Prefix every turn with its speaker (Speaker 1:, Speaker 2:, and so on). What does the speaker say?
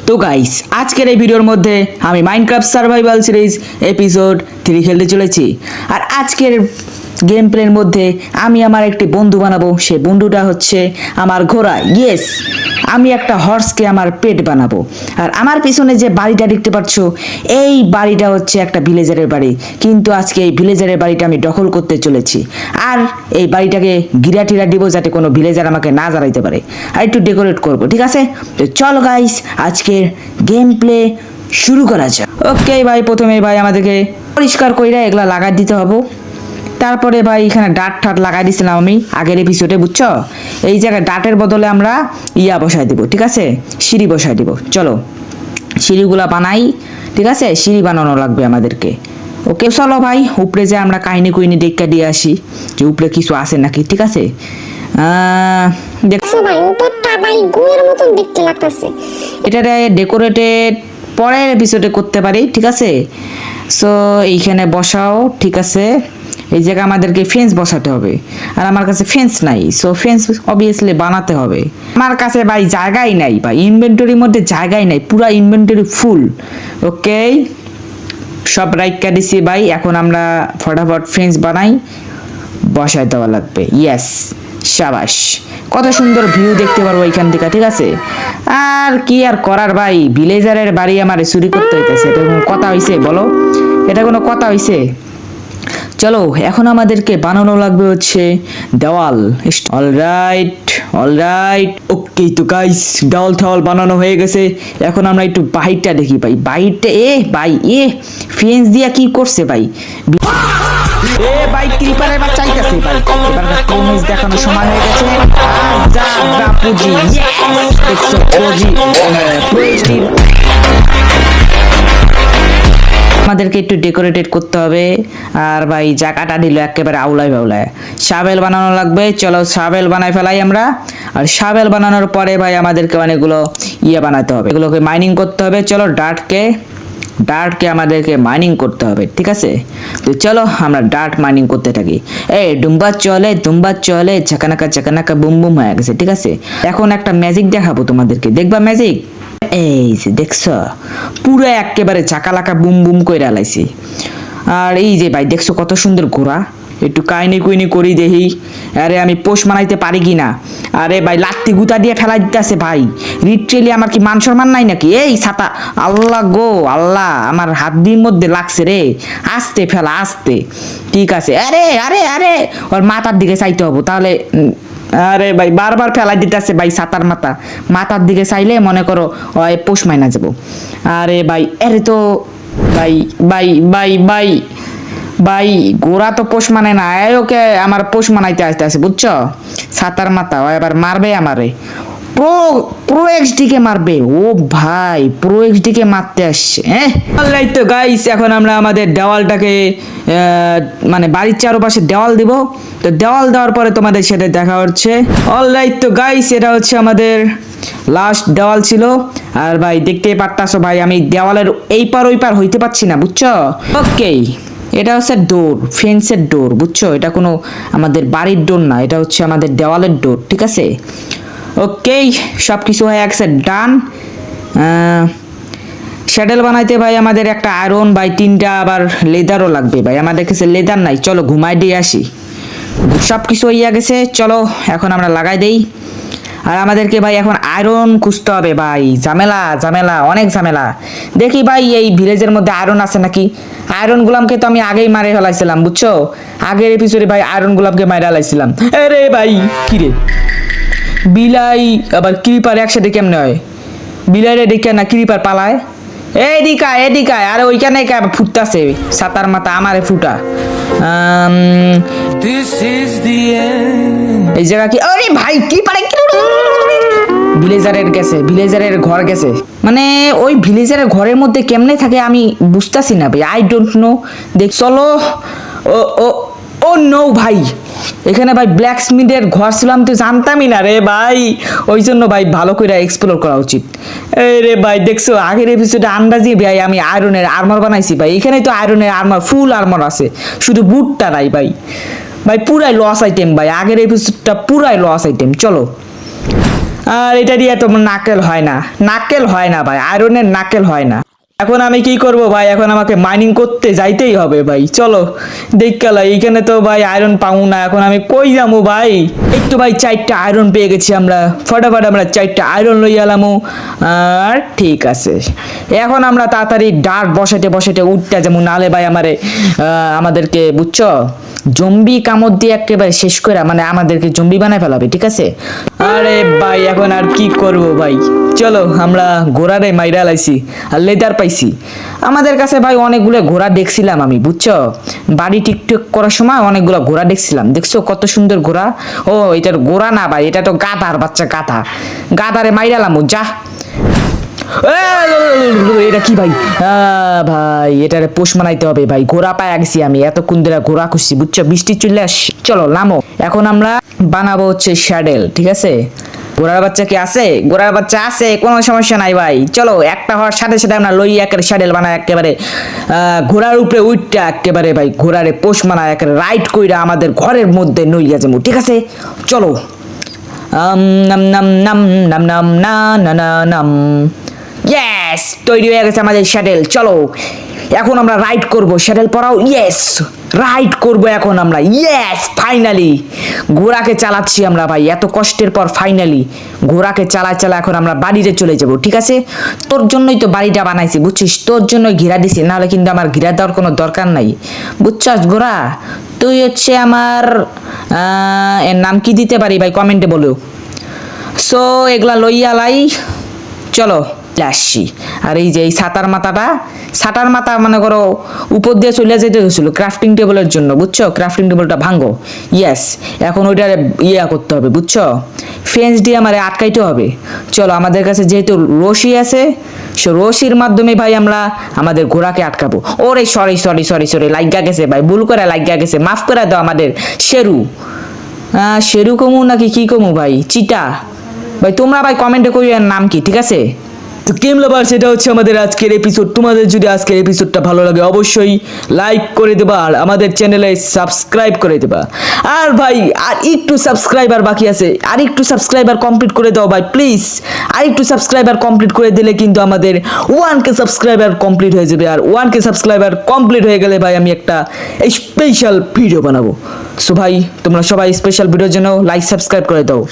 Speaker 1: তো গাইস আজকের এই ভিডিওর মধ্যে আমি মাইনক্রাফট সার্ভাইভাল সিরিজ এপিসোড 3 খেলতে চলেছি। আর আজকের গেম প্লের মধ্যে আমি আমার একটি বন্ধু বানাবো। সেই বন্ধুটা হচ্ছে আমার ঘোড়া। ইয়েস, আমি একটা হর্সকে আমার পেট বানাবো। আর আমার পিছনে যে বাড়িটা দেখতে পাচ্ছ, এই বাড়িটা হচ্ছে একটা ভিলেজারের বাড়ি। কিন্তু আজকে এই ভিলেজারের বাড়িটা আমি দখল করতে চলেছি। আর এই বাড়িটাকে গিরাটিরা দিব যাতে কোনো ভিলেজার আমাকে না জ্বালাইতে পারে। আর একটু ডেকোরেট করবো, ঠিক আছে? তো চলো গাইস, আজকের গেম প্লে শুরু করা যাক। ওকে ভাই, প্রথমে ভাই আমাদেরকে পরিষ্কার কইরা এগুলা লাগাই দিতে হবে। তারপরে ভাই এখানে ডাট ঠাট লাগাই দিছিলাম আমি আগের এপিসোডে, বুঝছো? এই জায়গায় ডাটের বদলে আমরা বসাই দিব, ঠিক আছে? সিঁড়ি বসাই দিব। চলো সিঁড়িগুলা বানাই, ঠিক আছে? সিঁড়ি বানানো লাগবে আমাদেরকে। ওকে চলো ভাই, উপরে যে আমরা কাহিনী কুইনি ডেক্কা দিয়ে আসি যে উপরে কিছু আছে নাকি, ঠিক আছে? দেখো
Speaker 2: ভাই, উপরটা ভাই গুয়ের মতন দেখতে লাগতেছে।
Speaker 1: এটারে ডেকোরেটেড পরের এপিসোডে করতে পারি, ঠিক আছে? সো এইখানে বসাও, ঠিক আছে? এই জায়গায় আমাদেরকে ফেন্স বসাতে হবে। আর আমার কাছে ফেন্স নাই, সো ফেন্স অবভিয়াসলি বানাতে হবে। আমার কাছে ভাই জায়গাই নাই ভাই, ইনভেন্টরির মধ্যে জায়গাই নাই, পুরা ইনভেন্টরি ফুল। ওকে, সব রাইকা দিছি ভাই। এখন আমরা ফটাফট ফেন্স বানাই, বসায় দেওয়া লাগবে। ইয়েস, শাবাশ, কত সুন্দর ভিউ দেখতে পারবো এখান থেকে, ঠিক আছে? আর কি আর করার ভাই, ভিলেজারের বাড়ি আমার চুরি করতে হইতেছে। এটা কোনো কথা হইছে বলো? এটা কোনো কথা হইছে? চলো এখন আমাদেরকে বানানো লাগবে হচ্ছে দেওয়াল। Alright okay. তো গাইস, দেওয়াল ঠাওয়াল বানানো হয়ে গেছে। এখন আমরা একটু বাহিরটা দেখি ভাই। বাহিরটা ভাই ফেন্স দিয়া কি করছে ভাই? ভাই ক্রিপারের বাচ্চা চাইতেছে ভাই। এবার প্রমিস দেখানোর সময় হয়ে গেছে। পুজি দেখছো, পুজি আমাদেরকে একটু ডেকোরেটেড করতে হবে। আর ভাই জায়গাটা দিল একেবারে আউলায় বাউলায়। শাবেল বানানো লাগবে। চলো শাবেল বানাই ফেলাই আমরা। আর শাবেল বানানোর পরে ভাই আমাদেরকে অনেকগুলো বানাতে হবে, এগুলোকে মাইনিং করতে হবে। চলো ডার্টকে আমাদেরকে মাইনিং করতে হবে, ঠিক আছে? তো চলো আমরা ডার্ট মাইনিং করতে থাকি। দুম্বা চলে চাকানাকা বুম বুম হয়ে গেছে, ঠিক আছে? এখন একটা ম্যাজিক দেখাবো তোমাদেরকে, দেখবা ম্যাজিক? এই যে দেখছো, পুরো একেবারে চাকালাকা বুম বুম করে আলাইছি। আর এই যে ভাই দেখছো কত সুন্দর ঘোড়া। একটু কাহিনি কুইনি করি দেখি। আরে আমি পোষ মানাইতে পারি কি না? আরে ভাই লাত্তি গুতা দিয়ে ফেলাই দিতেছে ভাই। লিটারেলি আমার কি মান সম্মান নাই নাকি? এই ছাতা, আল্লাহ গো আল্লাহ, আমার হাত দির মধ্যে লাগছে রে। আস্তে ফেলা, আস্তে, ঠিক আছে? আরে আরে আরে ওর মাথার দিকে চাইতে হবো তাহলে। আরে ভাই বারবার ফেলাই দিতেছে ভাই, ছাতার মাথার দিকে চাইলে মনে করো ওই পোষ মাইনা যাবো। আরে ভাই আরে তো ভাই ভাই ভাই ভাই ভাই গোড়া তো পোষ মানে না। ওকে আমার পোষ মানাইতে আসতে আছে, বুঝছো? ছাতার মাথা ও এবার মারবে আমারে। প্রো এক্সডি কে মারবে। ও ভাই প্রো এক্সডি কে মারতে আসছে। অলরাইট তো গাইস, এখন আমরা আমাদের দেওয়ালটাকে মানে বাড়ির চারপাশে দেওয়াল দিব। তো দেওয়াল দেওয়ার পরে তোমাদের সেটা দেখা হচ্ছে। অলরাইট তো গাইস, এটা হচ্ছে আমাদের লাস্ট দেওয়াল ছিল। আর ভাই দেখতেই পারতাছো ভাই, আমি দেওয়ালের এই পার ওই পার হইতে পারছি না, বুঝছো? ওকে, এটা হচ্ছে ডোর, ফেন্সের ডোর, বুঝছো? এটা কোনো আমাদের বাড়ির ডোর না, এটা হচ্ছে আমাদের দেওয়ালের ডোর, ঠিক আছে? ওকে, সব কিছু হয়ে গেছে, ডান। শ্যাডেল বানাইতে ভাই আমাদের একটা আয়রন ভাই, 3টা আবার লেদারও লাগবে ভাই। আমাদের কাছে লেদার নাই, চলো ঘুমাই দিয়ে আসি। সব কিছু হইয়া গেছে, চলো এখন আমরা লাগাই দেই। আর আমাদেরকে ভাই এখন আয়রন খুঁজতে হবে ভাই। ঝামেলা অনেক ঝামেলা। দেখি ভাই এই ভিলেজের মধ্যে আয়রন আছে নাকি। আয়রন গুলামকে তো আমি আগেই মারে ফেলাইছিলাম, বুঝছো? আগের এপিসোডে ভাই আয়রন গুলামকে মারে ফেলাইছিলাম। আরে ভাই কি রে, বিলাই আবার ক্রিপার একসাথে কেমনে হয়? বিলাইরে দেখে না ক্রিপার পালায়। এদিকায় আরে ওইখানে ফুটতাছে সাতার মাথা আমারে ফুটা। এই জায়গা কি? আরে ভাই কি পারে, ভিলেজারের ঘর গেছে। মানে ওই ভিলেজারের ঘরের মধ্যে কেমনে থাকে আমি বুঝতাছি না ভাই, আই ডোন্ট নো। দেখ চলো। ও ও ও নো ভাই, এখানে ভাই ব্ল্যাক স্মিথের ঘর ছিল, আমি তো জানতামই না রে ভাই। ওই জন্য ভাই ভালো করে এক্সপ্লোর করা উচিত। এই রে ভাই দেখছো আগের এপিসোডে আন্দাজি ভাই আমি আয়রনের আর্মার বানাইছি ভাই। এখানে তো আয়রনের আর্মার, ফুল আর্মার আছে, শুধু বুটটা নাই ভাই। ভাই পুরাই লস আইটেম ভাই, আগের এপিসোডটা পুরাই লস আইটেম। চলো আর এটা দিয়ে তো নাকেল হয় না, নাকেল হয় না ভাই, আয়রনের নাকেল হয় না। এখন আমি কি করব ভাই, এখন আমাকে মাইনিং করতে যাইতেই হবে ভাই। চলো দেখলা, এইখানে তো ভাই আয়রন পাবো না, এখন আমি কই যাবো ভাই। এই তো ভাই 4টা আয়রন পেয়ে গেছি আমরা, ফটাফট আমরা 4টা আয়রন লই এলামু। আর ঠিক আছে, এখন আমরা তাড়াতাড়ি ডার্ট বসাতে বসাতে উঠতে যাবো, নালে ভাই আমাদেরকে বুঝছো জম্বি কামড় দিয়ে একেবারে শেষ করে, মানে আমাদেরকে জম্বি বানায় ফেলাবে, ঠিক আছে। আরে ভাই এখন আর কি করব ভাই, চলো আমরা ঘোড়ারে মাইরা লাইছি আর লেদার পাইছি। আমাদের কাছে ভাই অনেকগুলো ঘোড়া দেখছিলাম আমি, বুঝছো বাড়ি টিকটক করার সময় অনেকগুলো ঘোড়া দেখছিলাম, দেখছো কত সুন্দর ঘোড়া। ও এটার ঘোড়া না ভাই, এটা তো গাধার বাচ্চা, গাধা, গাধারে মাইরালাম যা। এটা কি ভাই, ভাই এটারে পোষ মানাইতে হবে ভাই, ঘোড়া পায়া গেছি আমি, এতক্ষণ ধরে ঘোড়া খুঁজছি বুঝছো, বৃষ্টি চলে আস। চলো নামো, এখন আমরা বানাবো হচ্ছে শ্যাডেল, ঠিক আছে। ঘোড়ার বাচ্চা কি আছে? ঘোড়ার বাচ্চা আছে, কোনো সমস্যা নাই ভাই। চলো একটা হওয়ার সাথে সাথে আমরা লই একের শ্যাডেল বানাই একেবারে, ঘোড়ার উপরে উঠটা একেবারে ভাই, ঘোড়ারে পোষ মানায় একেবারে রাইড কইরা আমাদের ঘরের মধ্যে নইয়া যাবো, ঠিক আছে। চলো নাম নাম নাম নাম নাম না না না নাম। ইয়েস, তৈরি হয়ে গেছে আমাদের শ্যাডেল। চলো এখন আমরা রাইড করব, শ্যাডেল পরাও। ইয়েস, রাইড করব এখন আমরা। ইয়েস, ফাইনালি ঘোড়াকে চালাচ্ছি আমরা ভাই, এত কষ্টের পর ফাইনালি ঘোড়াকে চালায় চালা এখন আমরা বাড়িতে চলে যাব, ঠিক আছে। তোর জন্যই তো বাড়িটা বানাইছি বুঝছিস, তোর জন্যই ঘিরা দিছি, নাহলে কিন্তু আমার ঘিরা দেওয়ার কোনো দরকার নাই, বুঝছস ঘোড়া। তুই হচ্ছে আমার এর নাম কি দিতে পারি ভাই, কমেন্টে বলো। সো এগুলা লইয়া লাই, চলো আসছি। আর এই যে এই ছাতার মাথা মনে করো উপর দিয়ে চলে যেতে হয়েছিল ক্রাফটিং টেবিলের জন্য, বুঝছো, ক্রাফটিং টেবিলটা ভাঙ্গো। ইয়েস, এখন ওইটার ইয়া করতে হবে বুঝছো, ফেন্স দিয়ে আমারে আটকাইতে হবে। চলো আমাদের কাছে যেহেতু রশি আছে, সে রশির মাধ্যমে ভাই আমরা আমাদের ঘোড়াকে আটকাবো। ওরে সরি সরি সরি সরি, লাইগা গেছে ভাই, ভুল করে লাইগা গেছে, মাফ করে দাও আমাদের শেরু। শেরু কমু নাকি কি কমু ভাই, চিটা ভাই, তোমরা ভাই কমেন্টে কই এর নাম কি, ঠিক আছে। তো গেম লাভার, সেটা হচ্ছে আমাদের আজকের এপিসোড। তোমাদের যদি আজকের এপিসোডটা ভালো লাগে অবশ্যই লাইক করে দেবা আর আমাদের চ্যানেলে সাবস্ক্রাইব করে দেবা। আর ভাই আর একটু সাবস্ক্রাইবার বাকি আছে, আর একটু সাবস্ক্রাইবার কমপ্লিট করে দাও ভাই প্লিজ। আর একটু সাবস্ক্রাইবার কমপ্লিট করে দিলে কিন্তু আমাদের 1K সাবস্ক্রাইবার কমপ্লিট হয়ে যাবে, আর 1K সাবস্ক্রাইবার কমপ্লিট হয়ে গেলে ভাই আমি একটা স্পেশাল ভিডিও বানাবো। সো ভাই তোমরা সবাই স্পেশাল ভিডিওর জন্য লাইক সাবস্ক্রাইব করে দাও।